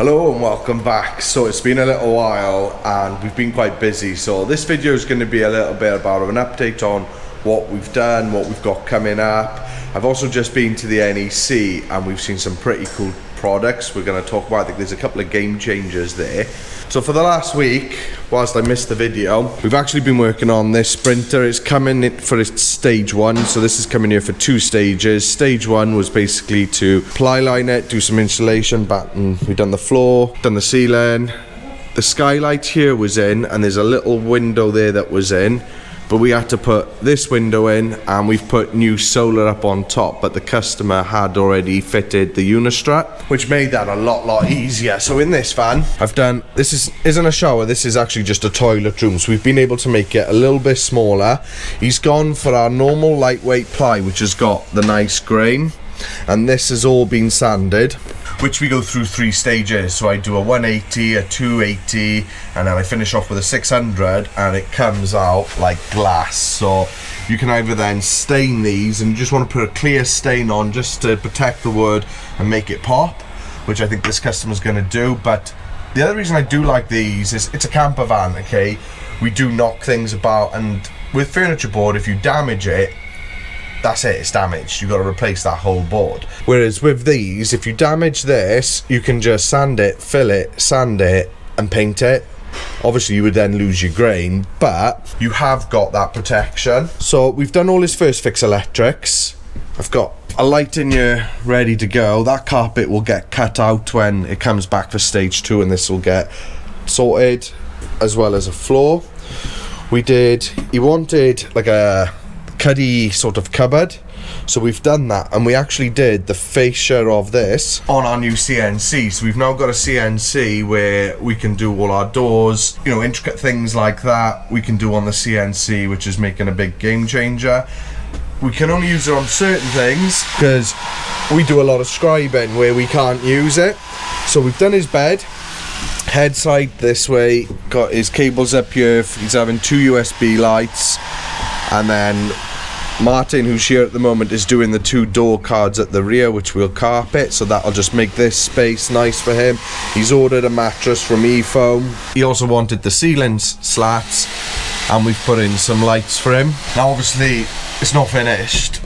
Hello and welcome back. So it's been a little while and we've been quite busy, so this video is going to be a little bit about an update on what we've done, what we've got coming up. I've also just been to the NEC and we've seen some pretty cool products we're going to talk about. I think there's a couple of game changers there. So for the last week, whilst I missed the video, we've actually been working on this sprinter. It's coming in for its stage 1, so this is coming here for 2 stages. Stage 1 was basically to ply line it, do some insulation, batten. We've done the floor, done the ceiling. The skylight here was in, and there's a little window there that was in, but we had to put this window in, and we've put new solar up on top, but the customer had already fitted the unistrut, which made that a lot easier. So in this van, I've done, this isn't a shower, this is actually just a toilet room, so we've been able to make it a little bit smaller. He's gone for our normal lightweight ply, which has got the nice grain, and this has all been sanded, which we go through 3 stages. So I do a 180, a 280, and then I finish off with a 600, and it comes out like glass. So you can either then stain these, and you just want to put a clear stain on just to protect the wood and make it pop, which I think this customer's going to do. But the other reason I do like these is it's a camper van, okay? We do knock things about, and with furniture board, if you damage it, that's it, it's damaged. You've got to replace that whole board. Whereas with these, if you damage this, you can just sand it, fill it, sand it, and paint it. Obviously you would then lose your grain, but you have got that protection. So we've done all his first fix electrics. I've got a light in here ready to go. That carpet will get cut out when it comes back for stage 2, and this will get sorted, as well as a floor. He wanted like a cuddy sort of cupboard, so we've done that, and we actually did the fascia of this on our new CNC. So we've now got a CNC where we can do all our doors, you know, intricate things like that we can do on the CNC, which is making a big game changer. We can only use it on certain things because we do a lot of scribing where we can't use it. So we've done his bed, head side this way, got his cables up here. He's having 2 USB lights, and then Martin, who's here at the moment, is doing the 2 door cards at the rear, which we'll carpet, so that'll just make this space nice for him. He's ordered a mattress from eFoam. He also wanted the ceiling slats, and we've put in some lights for him. Now obviously it's not finished.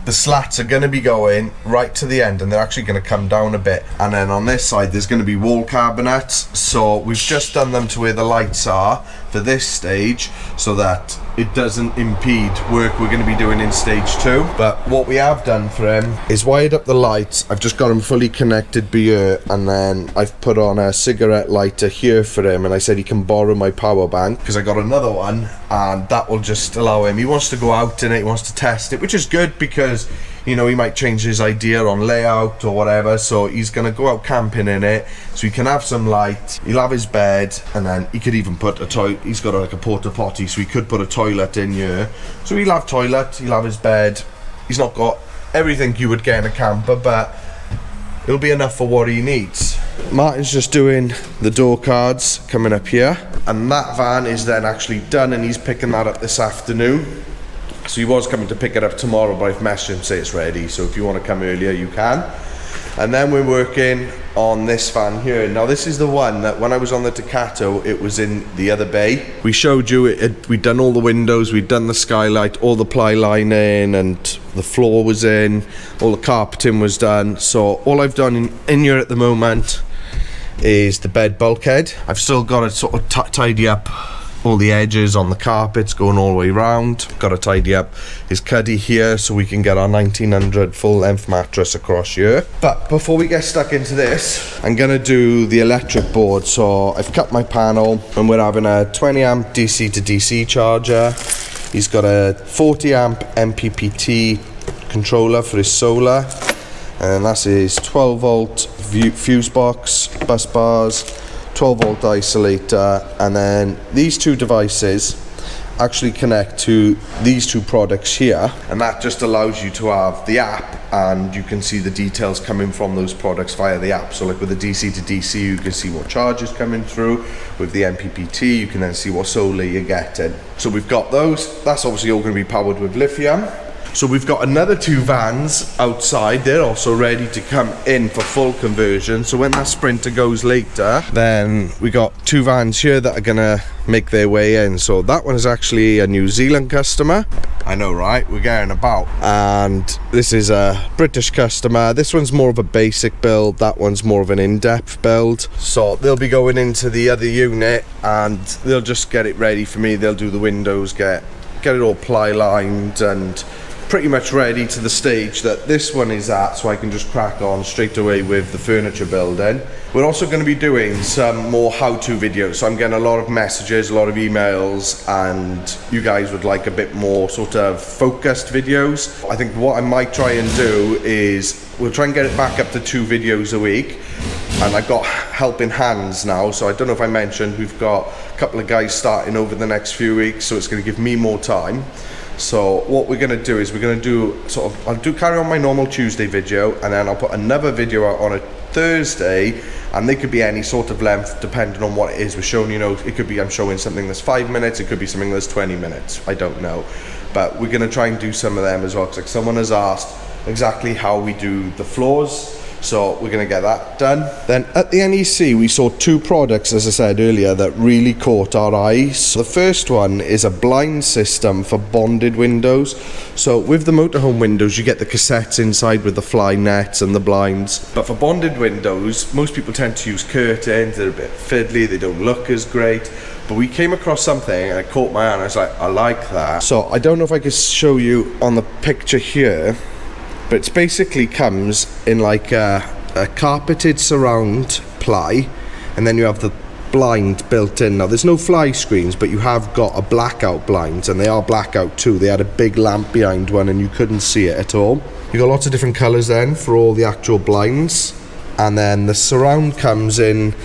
The slats are going to be going right to the end, and they're actually going to come down a bit, and then on this side there's going to be wall cabinets. So we've just done them to where the lights are for this stage, so that it doesn't impede work we're going to be doing in stage 2. But what we have done for him is wired up the lights. I've just got him fully connected here, and then I've put on a cigarette lighter here for him, and I said he can borrow my power bank because I got another one, and that will just allow him, he wants to go out in it, he wants to test it, which is good because, you know, he might change his idea on layout or whatever. So he's gonna go out camping in it, so he can have some light, he'll have his bed, and then he could even put a toilet. He's got like a porta potty, so he could put a toilet in here. So he'll have toilet, he'll have his bed. He's not got everything you would get in a camper, but it'll be enough for what he needs. Martin's just doing the door cards coming up here, and that van is then actually done, and he's picking that up this afternoon. So he was coming to pick it up tomorrow, but I've messaged him to say it's ready, so if you want to come earlier you can. And then we're working on this van here. Now this is the one that when I was on the Ducato, it was in the other bay. We showed you we'd done all the windows, we'd done the skylight, all the ply lining, and the floor was in, all the carpeting was done. So all I've done in here at the moment is the bed bulkhead. I've still got to sort of tidy up all the edges on the carpets going all the way around. Got to tidy up his cuddy here so we can get our 1900 full length mattress across here. But before we get stuck into this, I'm gonna do the electric board. So I've cut my panel, and we're having a 20 amp DC to DC charger. He's got a 40 amp MPPT controller for his solar, and that's his 12 volt fuse box, bus bars, 12 volt isolator, and then these 2 devices actually connect to these 2 products here, and that just allows you to have the app, and you can see the details coming from those products via the app. So like with the DC to DC, you can see what charge is coming through. With the MPPT, you can then see what solar you're getting. So we've got those. That's obviously all going to be powered with lithium. So we've got another 2 vans outside. They're also ready to come in for full conversion. So when that Sprinter goes later, then we got 2 vans here that are gonna make their way in. So that one is actually a New Zealand customer. I know, right? We're getting about. And this is a British customer. This one's more of a basic build. That one's more of an in-depth build. So they'll be going into the other unit and they'll just get it ready for me. They'll do the windows, get it all ply lined and pretty much ready to the stage that this one is at, so I can just crack on straight away with the furniture building. We're also going to be doing some more how-to videos, so I'm getting a lot of messages, a lot of emails, and you guys would like a bit more sort of focused videos. I think what I might try and do is we'll try and get it back up to 2 videos a week, and I've got helping hands now, so I don't know if I mentioned we've got a couple of guys starting over the next few weeks, so it's going to give me more time. So what we're going to do is we're going to do sort of, I'll carry on my normal Tuesday video, and then I'll put another video out on a Thursday, and they could be any sort of length depending on what it is we're showing. You know, it could be I'm showing something that's 5 minutes, it could be something that's 20 minutes, I don't know, but we're going to try and do some of them as well, because like someone has asked exactly how we do the floors. So we're going to get that done. Then at the NEC we saw 2 products, as I said earlier, that really caught our eyes. The first one is a blind system for bonded windows. So with the motorhome windows you get the cassettes inside with the fly nets and the blinds, but for bonded windows most people tend to use curtains. They're a bit fiddly, they don't look as great. But we came across something and it caught my eye and I was like, I like that. So I don't know if I could show you on the picture here, but it basically comes in like a carpeted surround ply, and then you have the blind built in. Now there's no fly screens, but you have got a blackout blinds, and they are blackout too. They had a big lamp behind one and you couldn't see it at all. You got lots of different colours then for all the actual blinds, and then the surround comes in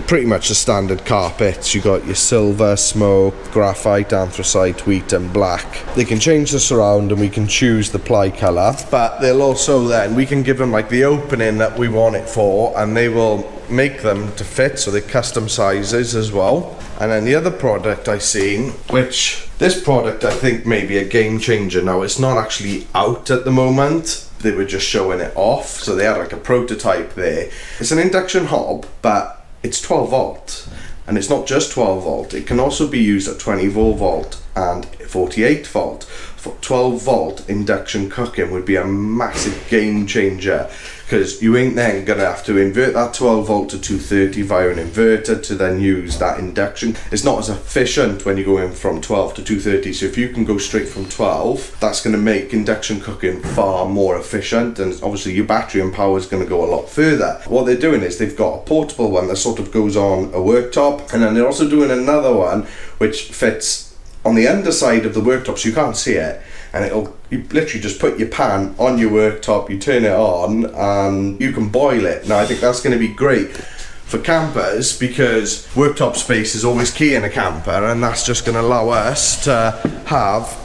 pretty much the standard carpets. You got your silver, smoke, graphite, anthracite, wheat and black. They can change the surround and we can choose the ply colour, but they'll also then, we can give them like the opening that we want it for, and they will make them to fit, so they're custom sizes as well. And then the other product I seen, which this product I think may be a game changer. Now it's not actually out at the moment, they were just showing it off, so they had like a prototype there. It's an induction hob, but it's 12 volt, and it's not just 12 volt, it can also be used at 24 volt and 48 volt. For 12 volt induction cooking would be a massive game changer, because you ain't then gonna have to invert that 12 volt to 230 via an inverter to then use that induction. It's not as efficient when you go in from 12 to 230, so if you can go straight from 12, that's gonna make induction cooking far more efficient, and obviously your battery and power is gonna go a lot further. What they're doing is they've got a portable one that sort of goes on a worktop, and then they're also doing another one which fits on the underside of the worktop, so you can't see it, and you literally just put your pan on your worktop, you turn it on and you can boil it. Now I think that's going to be great for campers, because worktop space is always key in a camper, and that's just going to allow us to have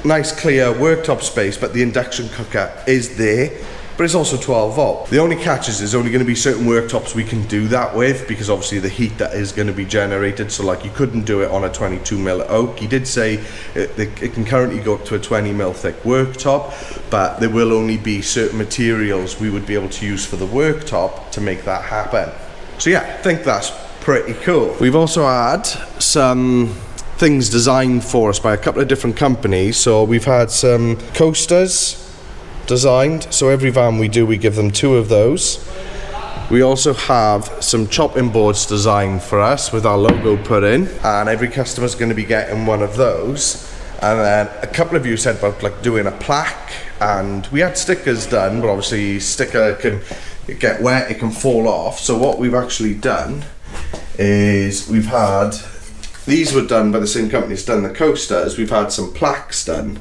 nice clear worktop space, but the induction cooker is there, but it's also 12 volt. The only catch is there's only going to be certain worktops we can do that with, because obviously the heat that is going to be generated, so like you couldn't do it on a 22mm oak. He did say it can currently go up to a 20mm thick worktop, but there will only be certain materials we would be able to use for the worktop to make that happen. So yeah, I think that's pretty cool. We've also had some things designed for us by a couple of different companies. So we've had some coasters designed, so every van we do, we give them 2 of those. We also have some chopping boards designed for us with our logo put in, and every customer's going to be getting one of those. And then a couple of you said about like doing a plaque, and we had stickers done, but obviously sticker can get wet, it can fall off. So what we've actually done is we've had, these were done by the same company that's done the coasters. We've had some plaques done,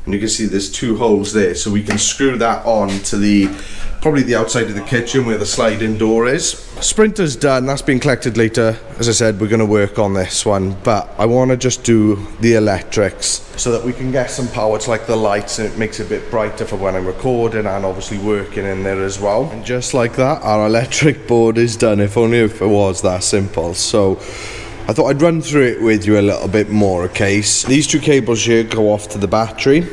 and you can see there's 2 holes there, so we can screw that on to probably the outside of the kitchen where the sliding door is. Sprinter's done, that's been collected later. As I said, we're going to work on this one, but I want to just do the electrics so that we can get some power to like the lights, and it makes it a bit brighter for when I'm recording and obviously working in there as well. And just like that, our electric board is done, if only if it was that simple. So I thought I'd run through it with you a little bit more, okay? So these 2 cables here go off to the battery,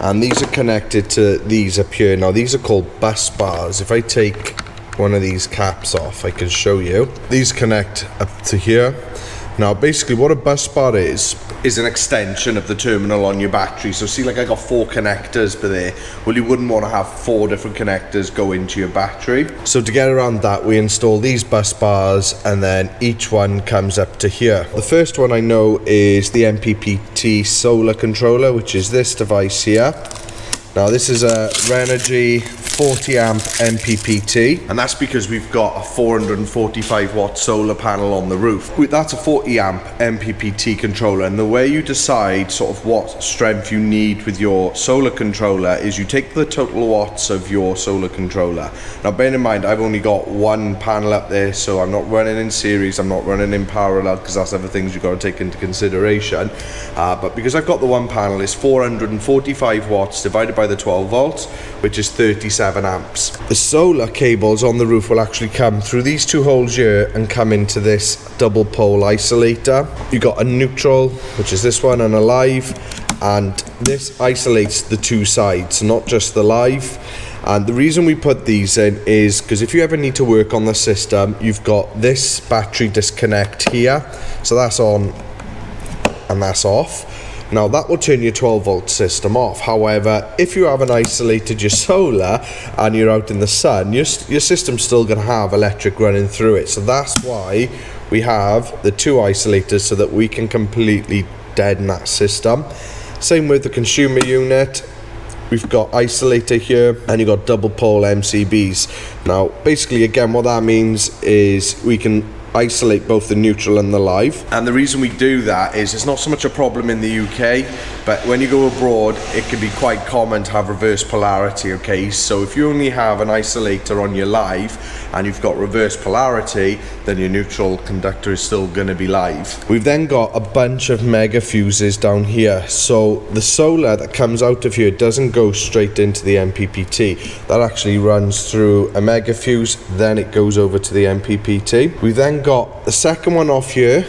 and these are connected to these up here. Now these are called bus bars. If I take one of these caps off, I can show you. These connect up to here. Now basically what a bus bar is an extension of the terminal on your battery. So see, like I got 4 connectors per there. Well, you wouldn't want to have 4 different connectors go into your battery. So to get around that, we install these bus bars, and then each one comes up to here. The first one I know is the MPPT solar controller, which is this device here. Now this is a Vanology 40 amp MPPT, and that's because we've got a 445 watt solar panel on the roof. That's a 40 amp MPPT controller, and the way you decide sort of what strength you need with your solar controller is you take the total watts of your solar controller. Now bear in mind, I've only got one panel up there, so I'm not running in series, I'm not running in parallel, because that's other things you've got to take into consideration. But because I've got the one panel, it's 445 watts divided by the 12 volts, which is 37 amps. The solar cables on the roof will actually come through these 2 holes here and come into this double pole isolator. You got a neutral, which is this one, and a live, and this isolates the 2 sides, not just the live. And the reason we put these in is because if you ever need to work on the system, you've got this battery disconnect here, so that's on and that's off. Now that will turn your 12 volt system off. However, if you haven't isolated your solar and you're out in the sun, your system's still going to have electric running through it. So that's why we have the 2 isolators, so that we can completely deaden that system. Same with the consumer unit. We've got isolator here, and you've got double pole MCBs. Now basically, again, what that means is we can isolate both the neutral and the live, and the reason we do that is it's not so much a problem in the UK, but when you go abroad it can be quite common to have reverse polarity. Okay, so if you only have an isolator on your live and you've got reverse polarity, then your neutral conductor is still going to be live. We've then got a bunch of mega fuses down here, so the solar that comes out of here doesn't go straight into the MPPT. That actually runs through a mega fuse, then it goes over to the MPPT. We then got the second one off here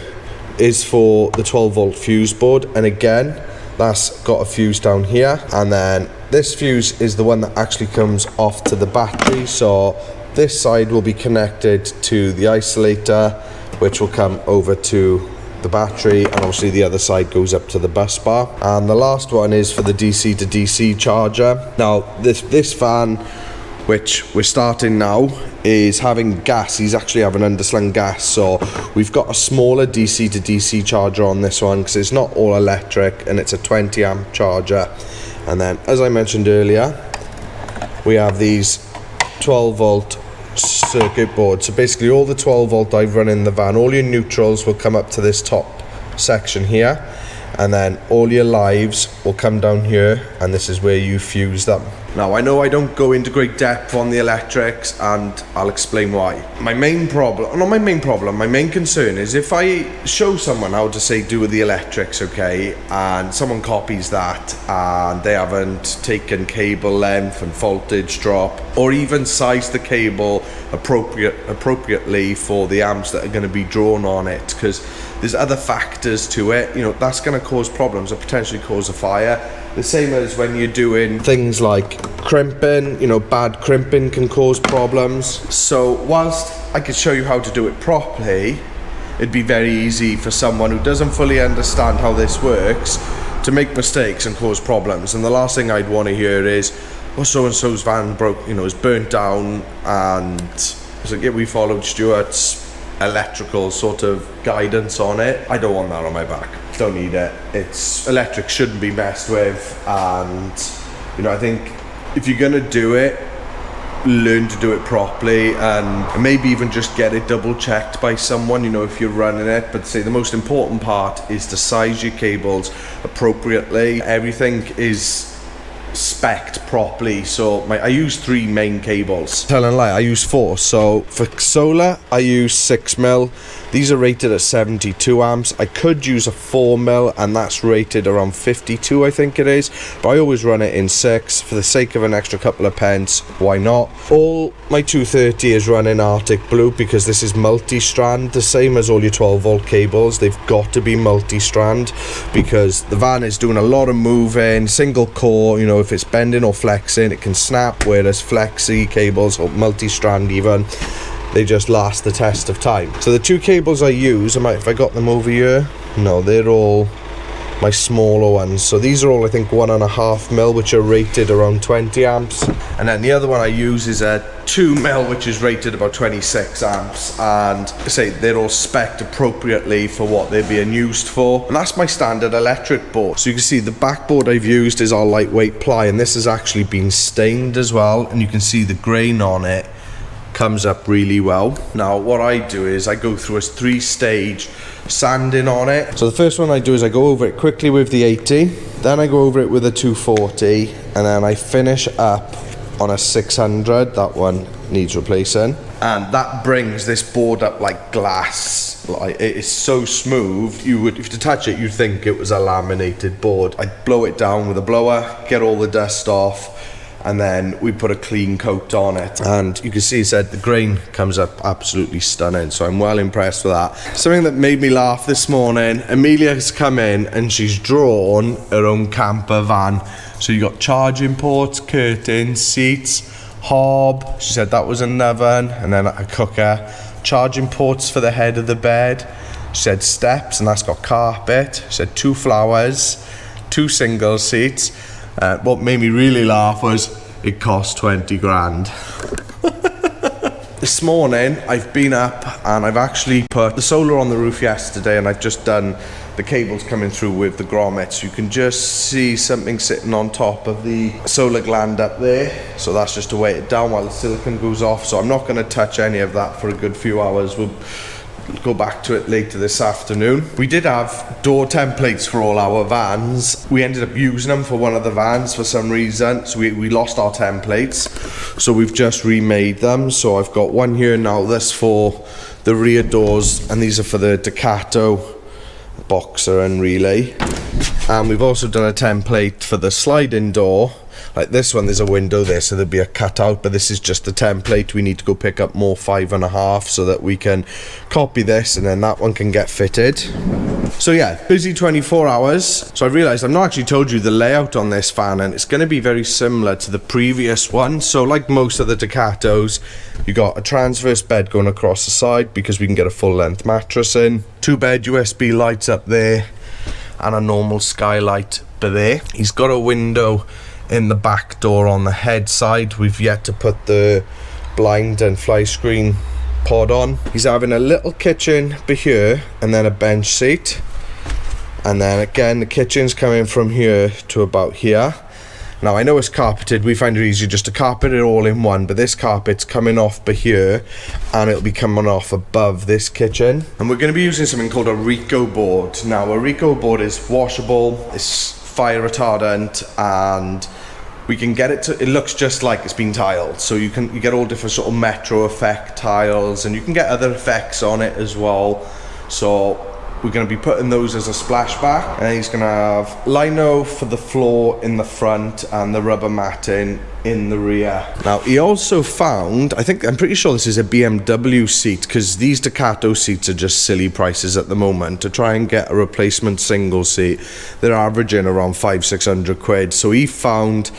is for the 12 volt fuse board, and again that's got a fuse down here, and then this fuse is the one that actually comes off to the battery. So this side will be connected to the isolator, which will come over to the battery, and obviously the other side goes up to the bus bar. And the last one is for the DC to DC charger. Now this van, which we're starting now, is having gas. He's actually having underslung gas, so we've got a smaller DC to DC charger on this one because it's not all electric, and it's a 20 amp charger. And then, as I mentioned earlier, we have these 12 volt circuit boards. So basically all the 12 volt I've run in the van, all your neutrals will come up to this top section here, and then all your lives will come down here, and this is where you fuse them. Now I know I don't go into great depth on the electrics, and I'll explain why. My main concern is if I show someone how to say do with the electrics, okay, and someone copies that and they haven't taken cable length and voltage drop, or even sized the cable appropriately for the amps that are going to be drawn on it, because there's other factors to it, you know, that's going to cause problems or potentially cause a fire. The same as when you're doing things like crimping, you know, bad crimping can cause problems. So whilst I could show you how to do it properly, it'd be very easy for someone who doesn't fully understand how this works to make mistakes and cause problems. And the last thing I'd want to hear is, oh, so-and-so's van broke, you know, is burnt down, and it's like, yeah, we followed Stuart's electrical sort of guidance on it. I don't want that on my back. Don't need it. It's electric shouldn't be messed with, and you know, I think if you're gonna do it, learn to do it properly, and maybe even just get it double checked by someone, you know, if you're running it. But say the most important part is to size your cables appropriately. Everything is spec'd properly. So I use 3 main cables. Telling a lie, I use 4. So for solar I use 6mm, These are rated at 72 amps. I could use a 4mm and that's rated around 52, I think it is, but I always run it in 6 for the sake of an extra couple of pence. Why not? All my 230 is running Arctic Blue because this is multi-strand, the same as all your 12-volt cables. They've got to be multi-strand because the van is doing a lot of moving, single core, you know, if it's bending or flexing, it can snap, whereas flexi cables or multi-strand even, they just last the test of time. So the two cables I use, if I got them over here? No, they're all my smaller ones. So these are all, I think, 1.5mm, which are rated around 20 amps. And then the other one I use is a 2mm, which is rated about 26 amps. And I say they're all spec'd appropriately for what they're being used for. And that's my standard electric board. So you can see the backboard I've used is our lightweight ply, and this has actually been stained as well. And you can see the grain on it comes up really well. Now what I do is I go through a 3-stage sanding on it. So the first one I do is I go over it quickly with the 80, then I go over it with a 240, and then I finish up on a 600. That one needs replacing, and that brings this board up like glass. Like, it is so smooth, if you to touch it you'd think it was a laminated board. I blow it down with a blower, get all the dust off, and then we put a clean coat on it, and you can see it said the grain comes up absolutely stunning, so I'm well impressed with that. Something that made me laugh this morning, Amelia has come in and she's drawn her own camper van. So you got charging ports, curtains, seats, hob, she said that was an oven, and then a cooker, charging ports for the head of the bed, she said steps, and that's got carpet, she said 2 flowers, 2 single seats. What made me really laugh was it cost 20 grand. This morning I've been up and I've actually put the solar on the roof yesterday, and I've just done the cables coming through with the grommets. You can just see something sitting on top of the solar gland up there, so that's just to weight it down while the silicone goes off. So I'm not going to touch any of that for a good few hours. We'll go back to it later this afternoon. We did have door templates for all our vans. We ended up using them for one of the vans for some reason, so we lost our templates, so we've just remade them. So I've got one here now, this for the rear doors, and these are for the Ducato Boxer and Relay. And we've also done a template for the sliding door. Like this one, there's a window there, so there'll be a cutout, but this is just a template. We need to go pick up more 5.5 so that we can copy this, and then that one can get fitted. So yeah, busy 24 hours. So I realized I've not actually told you the layout on this van, and it's going to be very similar to the previous one. So like most of the Ducatos, you got a transverse bed going across the side because we can get a full length mattress in, 2 bed USB lights up there, and a normal skylight by there. He's got a window in the back door on the head side. We've yet to put the blind and fly screen pod on. He's having a little kitchen by here, and then a bench seat, and then again the kitchen's coming from here to about here. Now I know it's carpeted, we find it easier just to carpet it all in one, but this carpet's coming off by here and it'll be coming off above this kitchen. And we're going to be using something called a Rico board. Now a Rico board is washable, it's fire retardant, and we can get it to, it looks just like it's been tiled, so you get all different sort of metro effect tiles, and you can get other effects on it as well. So we're going to be putting those as a splashback, and then he's going to have lino for the floor in the front and the rubber matting in the rear. Now he also found, I'm pretty sure this is a BMW seat, because these Ducato seats are just silly prices at the moment. To try and get a replacement single seat, they're averaging around 500-600 quid. So he found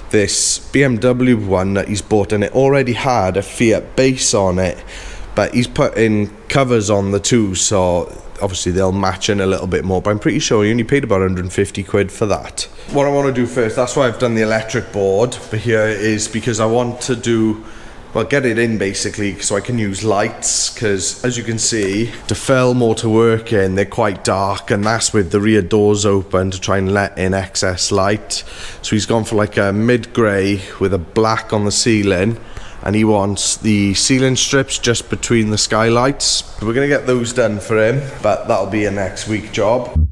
this BMW one that he's bought, and it already had a Fiat base on it, but he's put in covers on the two, so obviously they'll match in a little bit more, but I'm pretty sure he only paid about 150 quid for that. What I want to do first, that's why I've done the electric board for here, is because I want to do, well, get it in basically so I can use lights, because as you can see, to film or to work in, they're quite dark, and that's with the rear doors open to try and let in excess light. So he's gone for like a mid-grey with a black on the ceiling, and he wants the ceiling strips just between the skylights. We're gonna get those done for him, but that'll be a next week job.